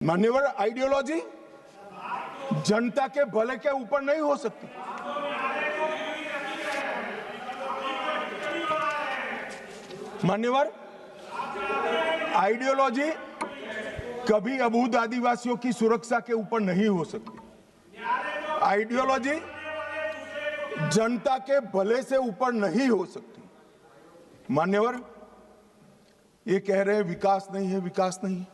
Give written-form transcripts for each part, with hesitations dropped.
मान्यवर, आइडियोलॉजी जनता के भले के ऊपर नहीं हो सकती। मान्यवर, आइडियोलॉजी कभी अबूद आदिवासियों की सुरक्षा के ऊपर नहीं हो सकती। आइडियोलॉजी जनता के भले से ऊपर नहीं हो सकती। मान्यवर, ये कह रहे हैं विकास नहीं है, विकास नहीं है।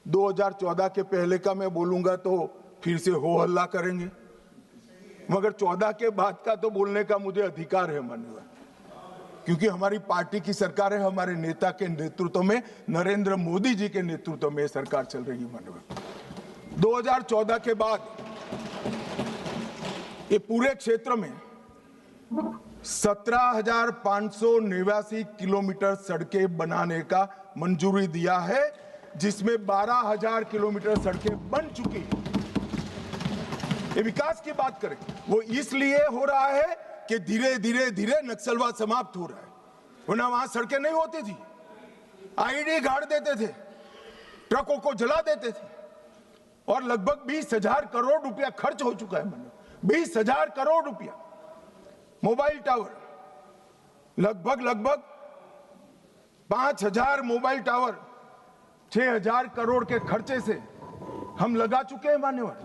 2014 के पहले का मैं बोलूंगा तो फिर से हो हल्ला करेंगे, मगर 14 के बाद का तो बोलने का मुझे अधिकार है मान्यवर, क्योंकि हमारी पार्टी की सरकार है, हमारे नेता के नेतृत्व में, नरेंद्र मोदी जी के नेतृत्व में सरकार चल रही है मान्यवर। 2014 के बाद ये पूरे क्षेत्र में 17,589 किलोमीटर सड़कें बनाने का मंजूरी दिया है, जिसमें 12,000 किलोमीटर सड़कें बन चुकी हैं। ये विकास की बात करें, वो इसलिए हो रहा है कि धीरे धीरे धीरे नक्सलवाद समाप्त हो रहा है, वरना वहां सड़कें नहीं होती थी। आईडी गाड़ देते थे, ट्रकों को जला देते थे, और लगभग 20,000 करोड़ रुपया खर्च हो चुका है। 20,000 करोड़ रुपया। मोबाइल टावर लगभग 5,000 मोबाइल टावर 6,000 करोड़ के खर्चे से हम लगा चुके हैं मान्यवर।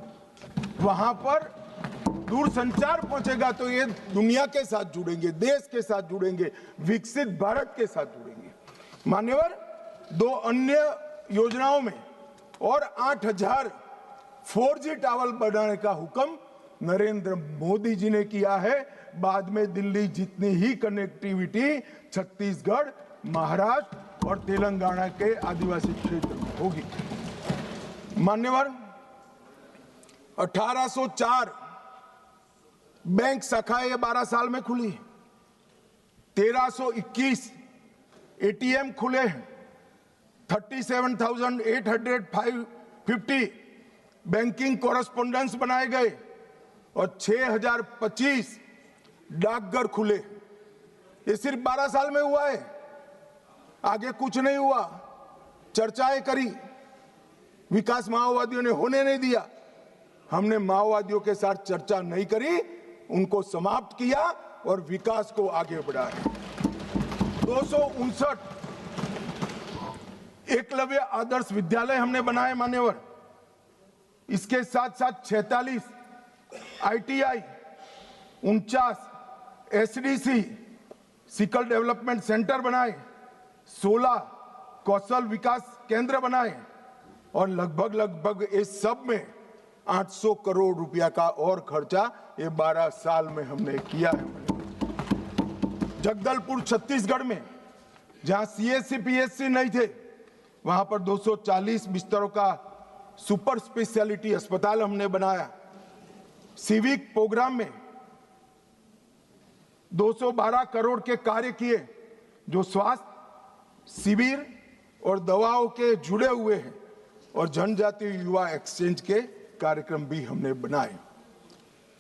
वहां पर दूरसंचार पहुंचेगा तो ये दुनिया के साथ जुड़ेंगे, देश के साथ जुड़ेंगे, विकसित भारत के साथ जुड़ेंगे मान्यवर। 2 अन्य योजनाओं में और 8,000 4G टावर बनाने का हुक्म नरेंद्र मोदी जी ने किया है। बाद में दिल्ली जितनी ही कनेक्टिविटी छत्तीसगढ़, महाराष्ट्र और तेलंगाना के आदिवासी क्षेत्र में होगी। मान्यवर, 1804 बैंक शाखाएं 12 साल में खुली है, 1321 ATM खुले हैं, 37,850 बैंकिंग कॉरेस्पोंडेंस बनाए गए और 6,025 डाकघर खुले। ये सिर्फ 12 साल में हुआ है, आगे कुछ नहीं हुआ। चर्चाएं करी, विकास माओवादियों ने होने नहीं दिया। हमने माओवादियों के साथ चर्चा नहीं करी, उनको समाप्त किया और विकास को आगे बढ़ाया। 259 एकलव्य आदर्श विद्यालय हमने बनाए मान्यवर। इसके साथ साथ 46 ITI, 49 SDC sickle development centre बनाए, 16 कौशल विकास केंद्र बनाए और लगभग इस सब में 800 करोड़ रुपया का और खर्चा ये 12 साल में हमने किया है। जगदलपुर छत्तीसगढ़ में जहां CSC PSC नहीं थे, वहां पर 240 बिस्तरों का सुपर स्पेशलिटी अस्पताल हमने बनाया। सिविक प्रोग्राम में 212 करोड़ के कार्य किए, जो स्वास्थ्य शिविर और दवाओं के जुड़े हुए हैं, और जनजातीय युवा एक्सचेंज के कार्यक्रम भी हमने बनाए।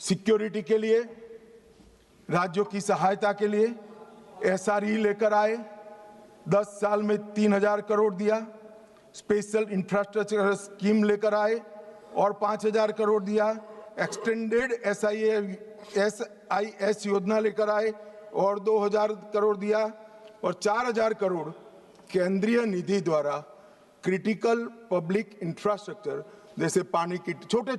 सिक्योरिटी के लिए, राज्यों की सहायता के लिए SRE लेकर आए, 10 साल में 3,000 करोड़ दिया। स्पेशल इंफ्रास्ट्रक्चर स्कीम लेकर आए और 5,000 करोड़ दिया। एक्सटेंडेड SIS योजना लेकर आए और 2,000 करोड़ दिया, और 4,000 करोड़ केंद्रीय निधि द्वारा क्रिटिकल पब्लिक इंफ्रास्ट्रक्चर, जैसे पानी की छोटे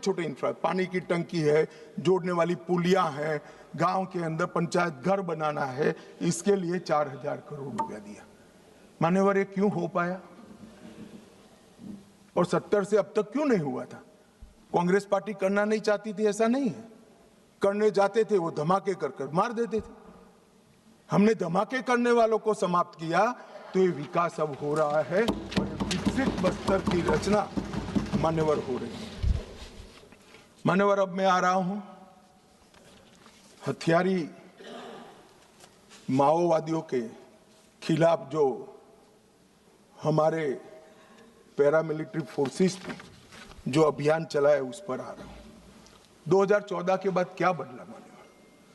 पानी की टंकी है, जोड़ने वाली पुलियां हैं, गांव के अंदर पंचायत घर बनाना है, इसके लिए 4,000 करोड़ रुपया दिया। मान्यवर, ये क्यों हो पाया और 70 से अब तक क्यों नहीं हुआ था? कांग्रेस पार्टी करना नहीं चाहती थी, ऐसा नहीं है। करने जाते थे वो धमाके कर मार देते थे। हमने धमाके करने वालों को समाप्त किया, तो ये विकास अब हो रहा है और विकसित बस्तर की रचना मान्यवर हो रही है। मान्यवर, अब मैं आ रहा हूं हथियारी माओवादियों के खिलाफ जो हमारे पैरामिलिट्री फोर्सेस ने जो अभियान चलाया, उस पर आ रहा हूं। 2014 के बाद क्या बदला मान्यवर?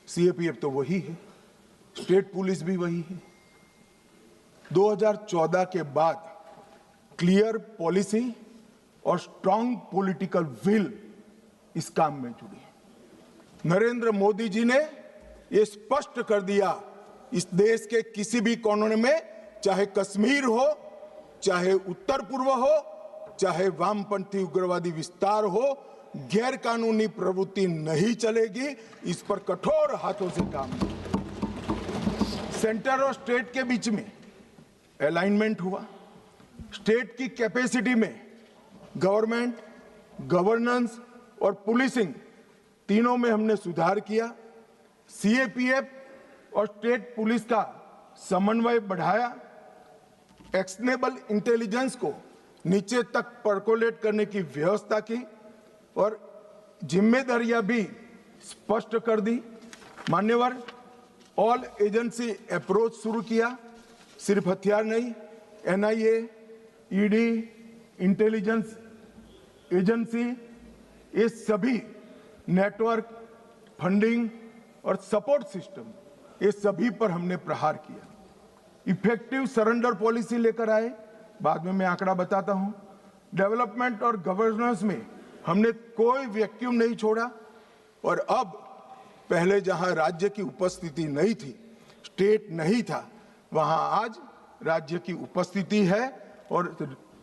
CAPF तो वही है, स्टेट पुलिस भी वही है। 2014 के बाद क्लियर पॉलिसी और स्ट्रांग पॉलिटिकल विल इस काम में जुड़ी है। नरेंद्र मोदी जी ने ये स्पष्ट कर दिया, इस देश के किसी भी कोने में, चाहे कश्मीर हो, चाहे उत्तर पूर्व हो, चाहे वामपंथी उग्रवादी विस्तार हो, गैर कानूनी प्रवृत्ति नहीं चलेगी। इस पर कठोर हाथों से काम सेंटर और स्टेट के बीच में अलाइनमेंट हुआ। स्टेट की कैपेसिटी में गवर्नमेंट, गवर्नेंस और पुलिसिंग तीनों में हमने सुधार किया। सीएपीएफ और स्टेट पुलिस का समन्वय बढ़ाया। एक्शनेबल इंटेलिजेंस को नीचे तक परकोलेट करने की व्यवस्था की और जिम्मेदारियां भी स्पष्ट कर दी। मान्यवर, ऑल एजेंसी अप्रोच शुरू किया। सिर्फ हथियार नहीं, एनआईए, ईडी, इंटेलिजेंस एजेंसी, ये सभी नेटवर्क, फंडिंग और सपोर्ट सिस्टम, ये सभी पर हमने प्रहार किया। इफेक्टिव सरेंडर पॉलिसी लेकर आए, बाद में मैं आंकड़ा बताता हूं। डेवलपमेंट और गवर्नेंस में हमने कोई वैक्यूम नहीं छोड़ा और अब पहले जहां राज्य की उपस्थिति नहीं थी, स्टेट नहीं था, वहां आज राज्य की उपस्थिति है। और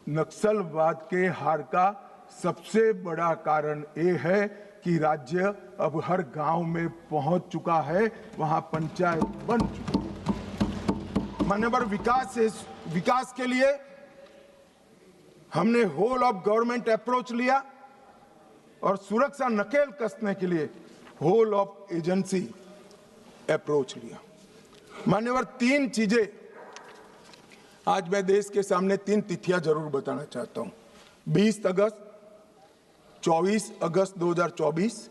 नक्सलवाद के हार का सबसे बड़ा कारण ये है कि राज्य अब हर गांव में पहुंच चुका है, वहां पंचायत बन चुकी है। मान्यवर, विकास के लिए हमने होल ऑफ गवर्नमेंट अप्रोच लिया और सुरक्षा नकेल कसने के लिए होल ऑफ एजेंसी अप्रोच लिया। मान्यवर, तीन चीजें आज मैं देश के सामने, तीन तिथियां जरूर बताना चाहता हूं। 20 अगस्त, 24 अगस्त 2024,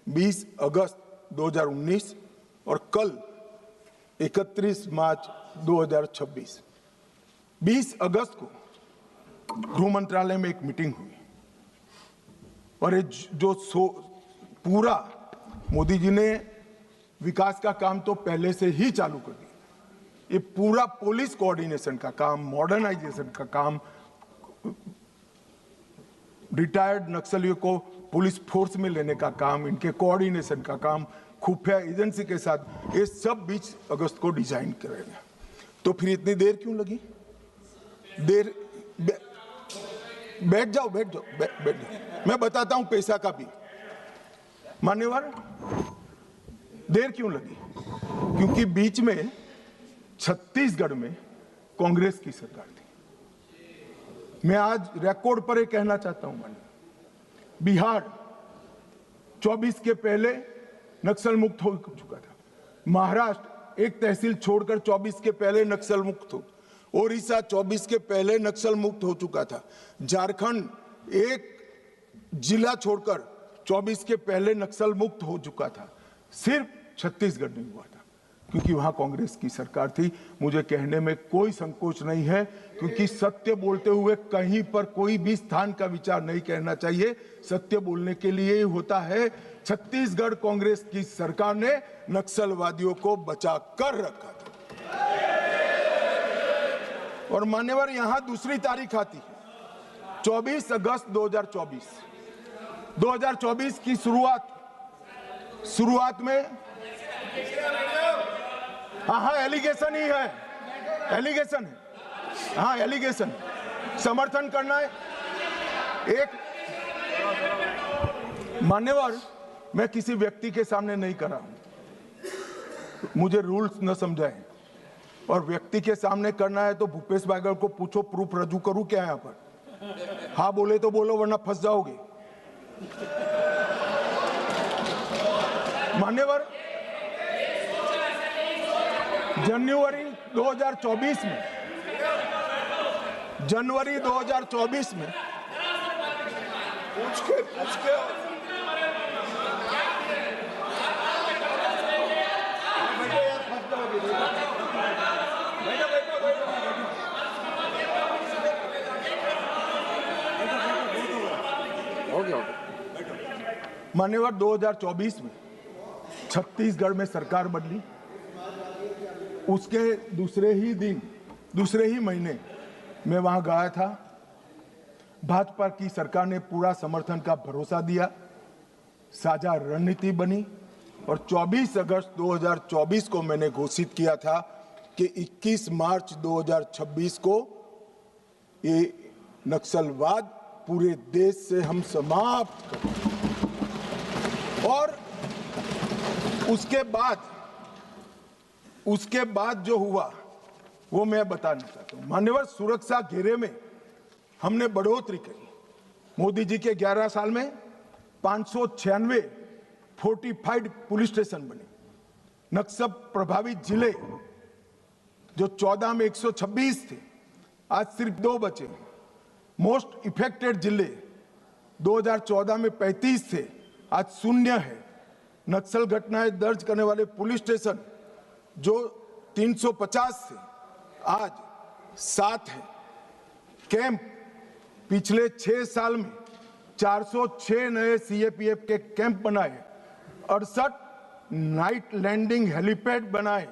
20 अगस्त 2019 और कल 31 मार्च 2026। 20 अगस्त को गृह मंत्रालय में एक मीटिंग हुई और ये जो पूरा मोदी जी ने विकास का काम तो पहले से ही चालू कर दिया। ये पूरा पुलिस कोऑर्डिनेशन का काम, मॉडर्नाइजेशन का काम, रिटायर्ड नक्सलियों को पुलिस फोर्स में लेने का काम, इनके कोऑर्डिनेशन का काम, खुफिया एजेंसी के साथ, ये सब 20 अगस्त को डिजाइन करेंगे। तो फिर इतनी देर क्यों लगी? बैठ जाओ। मैं बताता हूं पैसा का भी। मान्यवर, देर क्यों लगी? क्योंकि बीच में छत्तीसगढ़ में कांग्रेस की सरकार थी। मैं आज रिकॉर्ड पर यह कहना चाहता हूं, मान्यवर, बिहार 24 के पहले नक्सल मुक्त हो चुका था। महाराष्ट्र एक तहसील छोड़कर 24 के पहले नक्सल मुक्त हो। ओडिशा 24 के पहले नक्सल मुक्त हो चुका था। झारखंड एक जिला छोड़कर 24 के पहले नक्सल मुक्त हो चुका था। सिर्फ छत्तीसगढ़ नहीं हुआ था क्योंकि वहां कांग्रेस की सरकार थी। मुझे कहने में कोई संकोच नहीं है, क्योंकि सत्य बोलते हुए कहीं पर कोई भी स्थान का विचार नहीं करना चाहिए। सत्य बोलने के लिए ही होता है। छत्तीसगढ़ कांग्रेस की सरकार ने नक्सलवादियों को बचा कर रखा था। और मान्यवर, यहां दूसरी तारीख आती है 24 अगस्त 2024। 2024 की शुरुआत में हाँ एलिगेशन ही है, एलिगेशन है, हाँ एलिगेशन, समर्थन करना है। एक मान्यवर, मैं किसी व्यक्ति के सामने नहीं कर रहा हूं, मुझे रूल्स न समझाएं। और व्यक्ति के सामने करना है तो भूपेश बागल को पूछो, प्रूफ रजू करूं क्या यहां पर? हाँ बोले तो बोलो, वरना फंस जाओगे। मान्यवर, जनवरी 2024 में पूछ के मान्यवर, 2024 में छत्तीसगढ़ में सरकार बदली। उसके दूसरे ही महीने मैं वहां गया था भाजपा की सरकार ने पूरा समर्थन का भरोसा दिया, साझा रणनीति बनी और 24 अगस्त 2024 को मैंने घोषित किया था कि 21 मार्च 2026 को ये नक्सलवाद पूरे देश से हम समाप्त करें। और उसके बाद जो हुआ वो मैं बताना चाहता हूं। मान्यवर, सुरक्षा घेरे में हमने बढ़ोतरी करी। मोदी जी के 11 साल में 596 फोर्टिफाइड पुलिस स्टेशन बने। नक्सल प्रभावित जिले जो 14 में 126 थे, आज सिर्फ 2 बचे। मोस्ट इफेक्टेड जिले 2014 में 35 थे, आज 0 है। नक्सल घटनाएं दर्ज करने वाले पुलिस स्टेशन जो 350 थे, आज 7 है। कैंप पिछले 6 साल में 406 नए सीएपीएफ के कैंप बनाए, 68 नाइट लैंडिंग हेलीपैड बनाए,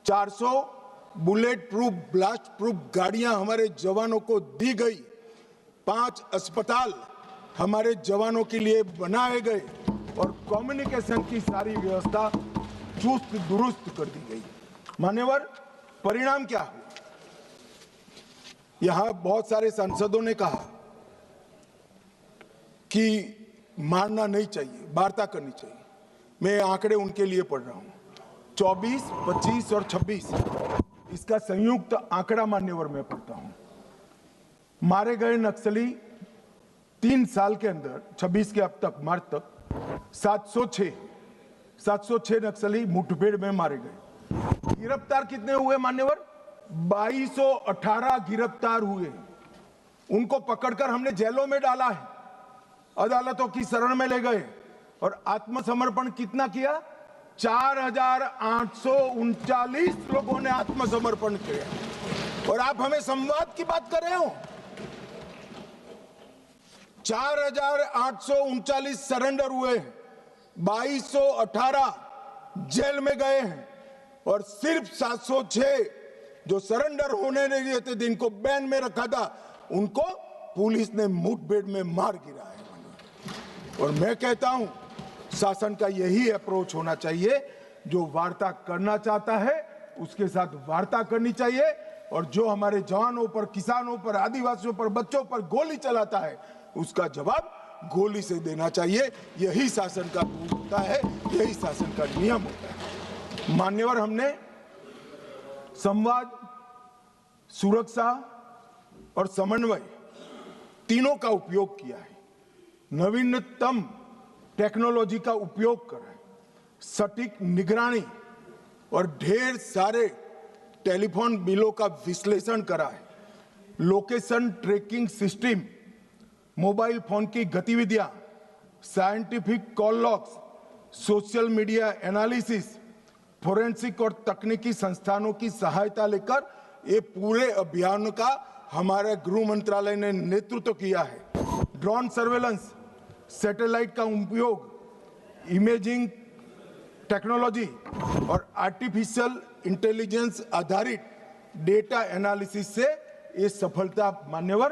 400 बुलेट प्रूफ ब्लास्ट प्रूफ गाड़ियां हमारे जवानों को दी गई, 5 अस्पताल हमारे जवानों के लिए बनाए गए और कम्युनिकेशन की सारी व्यवस्था चुस्त दुरुस्त कर दी गई। मान्यवर, परिणाम क्या हुआ? यहां बहुत सारे सांसदों ने कहा कि मारना नहीं चाहिए, वार्ता करनी चाहिए। मैं आंकड़े उनके लिए पढ़ रहा हूं। 24, 25 और 26 इसका संयुक्त आंकड़ा मान्यवर में पढ़ता हूं। मारे गए नक्सली 3 साल के अंदर 26 के अब तक मार्च तक 706 नक्सली मुठभेड़ में मारे गए। गिरफ्तार कितने हुए मान्यवर? 2218 गिरफ्तार हुए। उनको पकड़कर हमने जेलों में डाला है, अदालतों की शरण में ले गए और आत्मसमर्पण कितना किया? 4839 लोगों ने आत्मसमर्पण किया। और आप हमें संवाद की बात कर रहे हो? 4839 सरेंडर हुए, 2218 जेल में गए हैं और सिर्फ 706 जो सरेंडर होने नहीं देते थे, इनको बैन में रखा था, उनको पुलिस ने मुठभेड़ में मार गिराया। और मैं कहता हूं शासन का यही अप्रोच होना चाहिए। जो वार्ता करना चाहता है उसके साथ वार्ता करनी चाहिए और जो हमारे जवानों पर, किसानों पर, आदिवासियों पर, बच्चों पर गोली चलाता है उसका जवाब गोली से देना चाहिए। यही शासन का रूल होता है, यही शासन का नियम होता है। मान्यवर, हमने संवाद, सुरक्षा और समन्वय तीनों का उपयोग किया है। नवीनतम टेक्नोलॉजी का उपयोग कर रहे हैं, सटीक निगरानी और ढेर सारे टेलीफोन बिलों का विश्लेषण करा है। Location tracking system, mobile phone की गतिविधियां, scientific call logs, social media analysis, forensic और तकनीकी संस्थानों की सहायता लेकर ये पूरे अभियान का हमारे गृह मंत्रालय ने नेतृत्व किया है। ड्रोन सर्वेलेंस, सैटेलाइट का उपयोग, इमेजिंग टेक्नोलॉजी और आर्टिफिशियल इंटेलिजेंस आधारित डेटा एनालिसिस से ये सफलता मान्यवर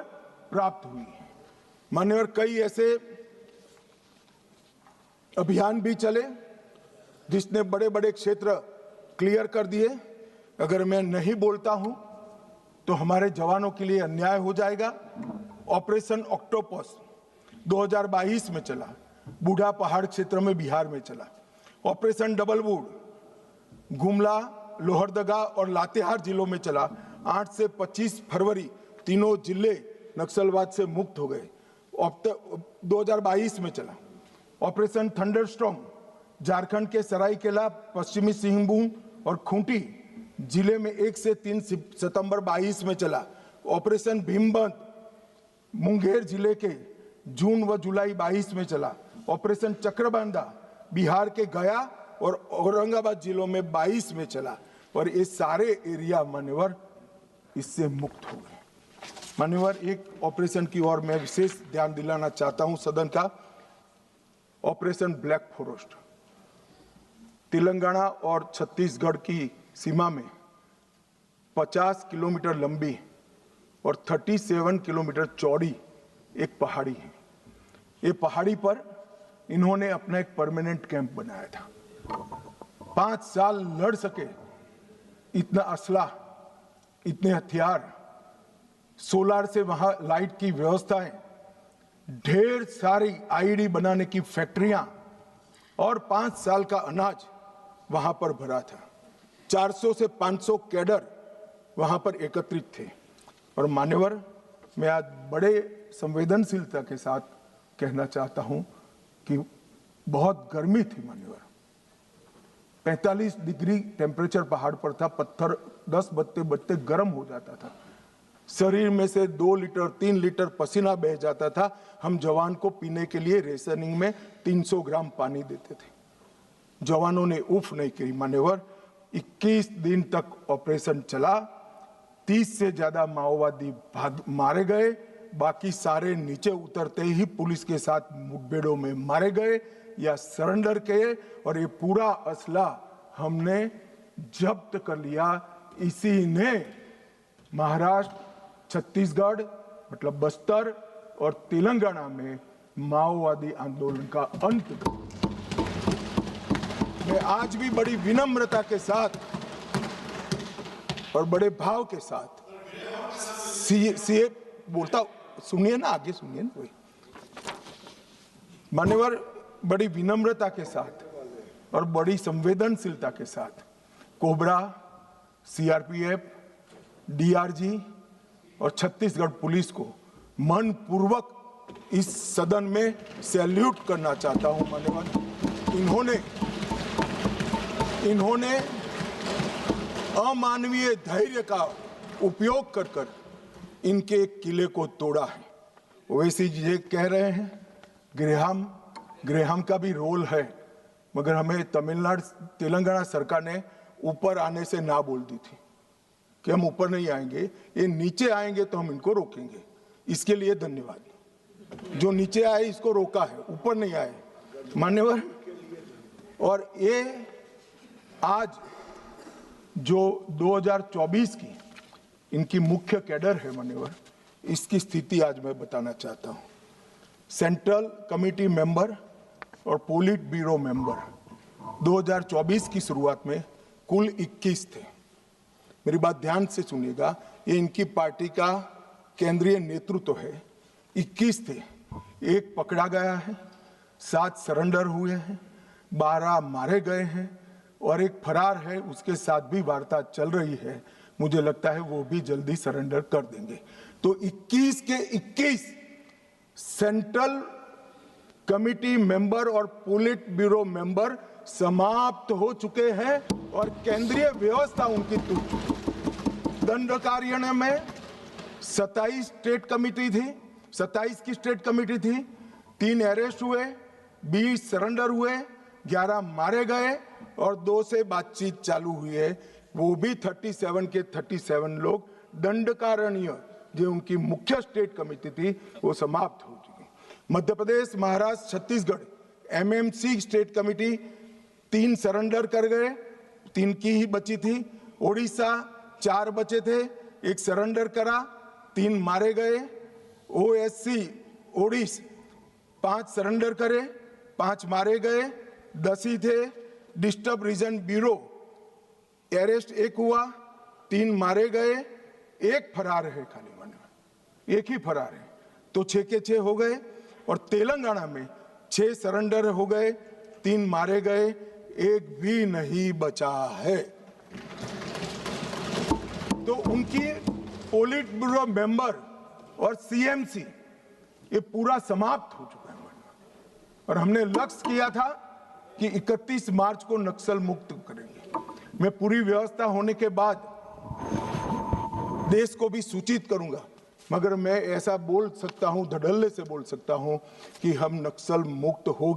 प्राप्त हुई है। मान्यवर, कई ऐसे अभियान भी चले जिसने बड़े बड़े क्षेत्र क्लियर कर दिए। अगर मैं नहीं बोलता हूं तो हमारे जवानों के लिए अन्याय हो जाएगा। ऑपरेशन ऑक्टोपस 2022 में चला, बूढ़ा पहाड़ क्षेत्र में बिहार में चला। Operation double would Gumla, Lohardaga और लातेहार जिलों में चला। 8 से 25 फरवरी तीनों जिले नक्सलवाद से मुक्त हो गए। 2022 में चला। ऑपरेशन थंडरस्टॉर्म झारखंड के सरायकेला, पश्चिमी सिंहभूम और खूंटी जिले में 1 से 3 सितंबर 22 में चला। ऑपरेशन भीमबंद मुंगेर जिले के जून व जुलाई 22 में चला। ऑपरेशन चक्रबांधा बिहार के गया और औरंगाबाद जिलों में 22 में चला और ये सारे एरिया मान्यवर इससे मुक्त हो गए। मान्यवर, एक ऑपरेशन की ओर मैं विशेष ध्यान दिलाना चाहता हूं सदन का। ऑपरेशन ब्लैक फॉरेस्ट तेलंगाना और छत्तीसगढ़ की सीमा में 50 किलोमीटर लंबी और 37 किलोमीटर चौड़ी एक पहाड़ी है। ये पहाड़ी पर इन्होंने अपना एक परमानेंट कैंप बनाया था। 5 साल लड़ सके इतना असला, इतने हथियार, सोलार से वहां लाइट की व्यवस्थाएं, ढेर सारी आईडी बनाने की फैक्ट्रियां और 5 साल का अनाज वहां पर भरा था। 400 से 500 कैडर वहां पर एकत्रित थे। और मान्यवर, मैं आज बड़े संवेदनशीलता के साथ कहना चाहता हूं कि बहुत गर्मी थी मान्यवर। 45 डिग्री टेम्परेचर पहाड़ पर था। पत्थर 10 बजते बजते गर्म हो जाता था। शरीर में से 2 लीटर 3 लीटर पसीना बह जाता था। हम जवान को पीने के लिए रेशनिंग में 300 ग्राम पानी देते थे। जवानों ने उफ नहीं करी मान्यवर। 21 दिन तक ऑपरेशन चला। 30 से ज्यादा माओवादी मारे गए। बाकी सारे नीचे उतरते ही पुलिस के साथ मुठभेड़ों में मारे गए या सरेंडर किए। और ये पूरा असला हमने जब्त कर लिया। इसी ने महाराष्ट्र, छत्तीसगढ़ मतलब बस्तर और तेलंगाना में माओवादी आंदोलन का अंत किया। मैं आज भी बड़ी विनम्रता के साथ और बड़े भाव के साथ सीए बोलता, सुनिए ना, आगे सुनिए ना। कोई मान्यवर, बड़ी विनम्रता के साथ और बड़ी संवेदनशीलता के साथ कोबरा, सीआरपीएफ, डीआरजी और छत्तीसगढ़ पुलिस को मन पूर्वक इस सदन में सैल्यूट करना चाहता हूं मान्यवर। इन्होंने अमानवीय धैर्य का उपयोग कर इनके किले को तोड़ा है। वैसे जी कह रहे हैं ग्रेहाम का भी रोल है, मगर हमें तेलंगाना सरकार ने ऊपर आने से ना बोल दी थी कि हम ऊपर नहीं आएंगे, ये नीचे आएंगे तो हम इनको रोकेंगे। इसके लिए धन्यवाद। जो नीचे आए इसको रोका है, ऊपर नहीं आए मान्यवर। और ये आज जो 2024 की इनकी मुख्य कैडर है मान्यवर, इसकी स्थिति आज मैं बताना चाहता हूं। सेंट्रल कमेटी मेंबर और पोलिट ब्यूरो मेंबर 2024 की शुरुआत में कुल 21 थे। मेरी बात ध्यान से सुनिएगा, ये इनकी पार्टी का केंद्रीय नेतृत्व है। 21 थे, 1 पकड़ा गया है, 7 सरेंडर हुए हैं, 12 मारे गए हैं और 1 फरार है। उसके साथ भी वार्ता चल रही है। मुझे लगता है वो भी जल्दी सरेंडर कर देंगे। तो 21 के 21 सेंट्रल कमिटी मेंबर और पोलिट ब्यूरो मेंबर समाप्त हो चुके हैं और केंद्रीय व्यवस्था उनकी टूट चुकी। दंड कार्यालय में 27 स्टेट कमेटी थी, 27 की स्टेट कमेटी थी। 3 अरेस्ट हुए, 20 सरेंडर हुए, 11 मारे गए और 2 से बातचीत चालू हुई है। वो भी 37 के 37 लोग दंडकारण्य जो उनकी मुख्य स्टेट कमेटी थी वो समाप्त हो चुकी। Madhya Pradesh, Maharashtra, Chhattisgarh MMC state committee 3 surrender कर गए, 3 की ही बची थी। ओडिशा 4 बचे थे, 1 सरेंडर करा, 3 मारे गए। ओएससी ओडिशा 5 सरेंडर करे, 5 मारे गए, 10 ही थे। डिस्टर्ब रीजन ब्यूरो अरेस्ट 1 हुआ, 3 मारे गए, 1 फरार है। खाली मन 1 ही फरार है, तो 6 के 6 हो गए। और तेलंगाना में 6 सरेंडर हो गए, 3 मारे गए, 1 भी नहीं बचा है। तो उनकी पोलिट ब्यूरो मेंबर और सीएमसी ये पूरा समाप्त हो चुका है। और हमने लक्ष्य किया था कि 31 मार्च को नक्सल मुक्त करेंगे। मैं पूरी व्यवस्था होने के बाद देश को भी सूचित करूंगा, मगर मैं ऐसा बोल सकता हूं, धड़ल्ले से बोल सकता हूं कि हम नक्सल मुक्त हो